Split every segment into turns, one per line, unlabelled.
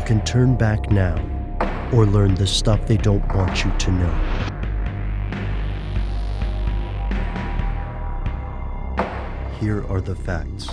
can turn back now or learn the stuff they don't want you to know. Here are the facts.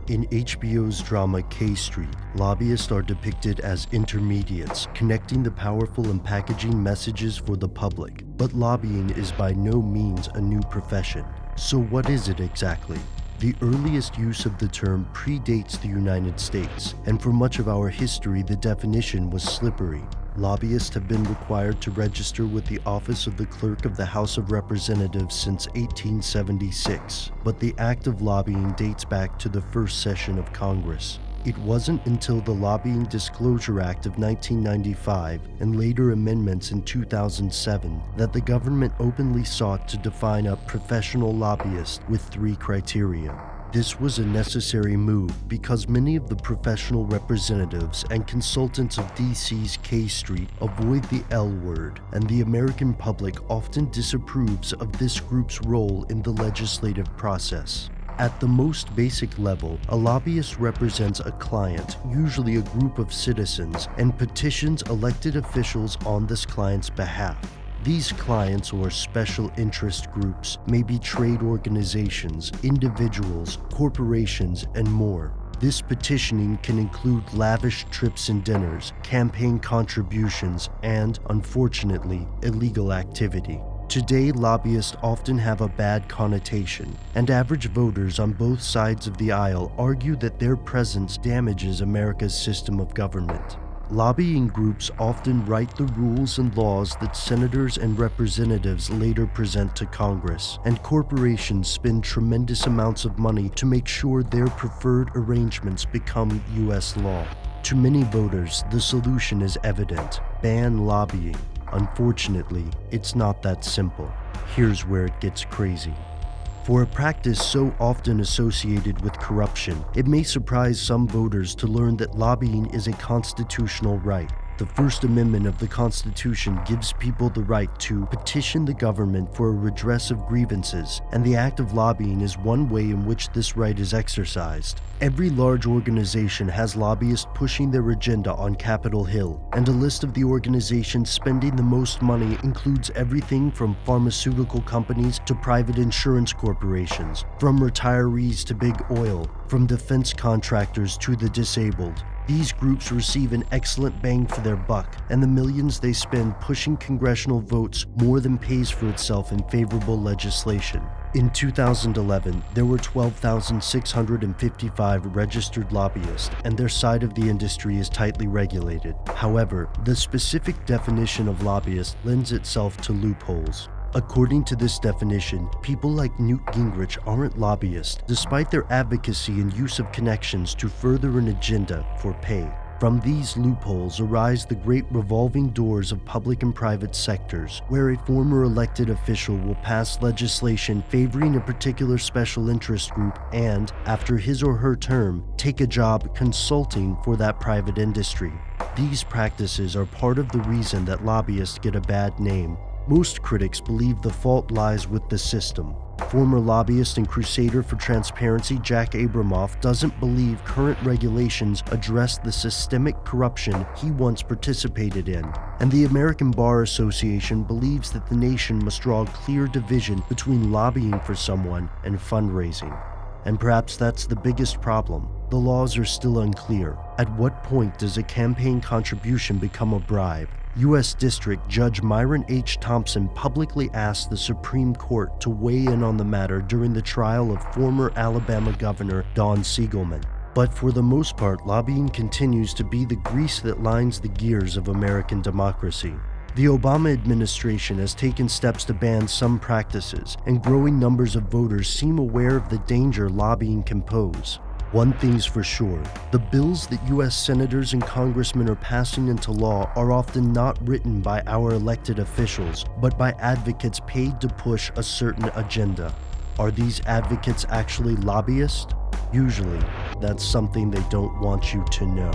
In HBO's drama K Street, lobbyists are depicted as intermediates, connecting the powerful and packaging messages for the public. But lobbying is by no means a new profession. So what is it exactly? The earliest use of the term predates the United States, and for much of our history the definition was slippery. Lobbyists have been required to register with the Office of the Clerk of the House of Representatives since 1876, but the act of lobbying dates back to the first session of Congress. It wasn't until the Lobbying Disclosure Act of 1995 and later amendments in 2007 that the government openly sought to define a professional lobbyist with 3 criteria. This was a necessary move because many of the professional representatives and consultants of DC's K Street avoid the L word, and the American public often disapproves of this group's role in the legislative process. At the most basic level, a lobbyist represents a client, usually a group of citizens, and petitions elected officials on this client's behalf. These clients or special interest groups may be trade organizations, individuals, corporations, and more. This petitioning can include lavish trips and dinners, campaign contributions, and, unfortunately, illegal activity. Today, lobbyists often have a bad connotation, and average voters on both sides of the aisle argue that their presence damages America's system of government. Lobbying groups often write the rules and laws that senators and representatives later present to Congress, and corporations spend tremendous amounts of money to make sure their preferred arrangements become U.S. law. To many voters, the solution is evident: ban lobbying. Unfortunately, it's not that simple. Here's where it gets crazy. For a practice so often associated with corruption, it may surprise some voters to learn that lobbying is a constitutional right. The First Amendment of the Constitution gives people the right to petition the government for a redress of grievances, and the act of lobbying is one way in which this right is exercised. Every large organization has lobbyists pushing their agenda on Capitol Hill, and a list of the organizations spending the most money includes everything from pharmaceutical companies to private insurance corporations, from retirees to big oil, from defense contractors to the disabled. These groups receive an excellent bang for their buck, and the millions they spend pushing congressional votes more than pays for itself in favorable legislation. In 2011, there were 12,655 registered lobbyists, and their side of the industry is tightly regulated. However, the specific definition of lobbyist lends itself to loopholes. According to this definition, people like Newt Gingrich aren't lobbyists, despite their advocacy and use of connections to further an agenda for pay. From these loopholes arise the great revolving doors of public and private sectors, where a former elected official will pass legislation favoring a particular special interest group and, after his or her term, take a job consulting for that private industry. These practices are part of the reason that lobbyists get a bad name. Most critics believe the fault lies with the system. Former lobbyist and crusader for transparency Jack Abramoff doesn't believe current regulations address the systemic corruption he once participated in. And the American Bar Association believes that the nation must draw a clear division between lobbying for someone and fundraising. And perhaps that's the biggest problem. The laws are still unclear. At what point does a campaign contribution become a bribe? U.S. District Judge Myron H. Thompson publicly asked the Supreme Court to weigh in on the matter during the trial of former Alabama Governor Don Siegelman. But for the most part, lobbying continues to be the grease that lines the gears of American democracy. The Obama administration has taken steps to ban some practices, and growing numbers of voters seem aware of the danger lobbying can pose. One thing's for sure, the bills that U.S. senators and congressmen are passing into law are often not written by our elected officials, but by advocates paid to push a certain agenda. Are these advocates actually lobbyists? Usually, that's something they don't want you to know.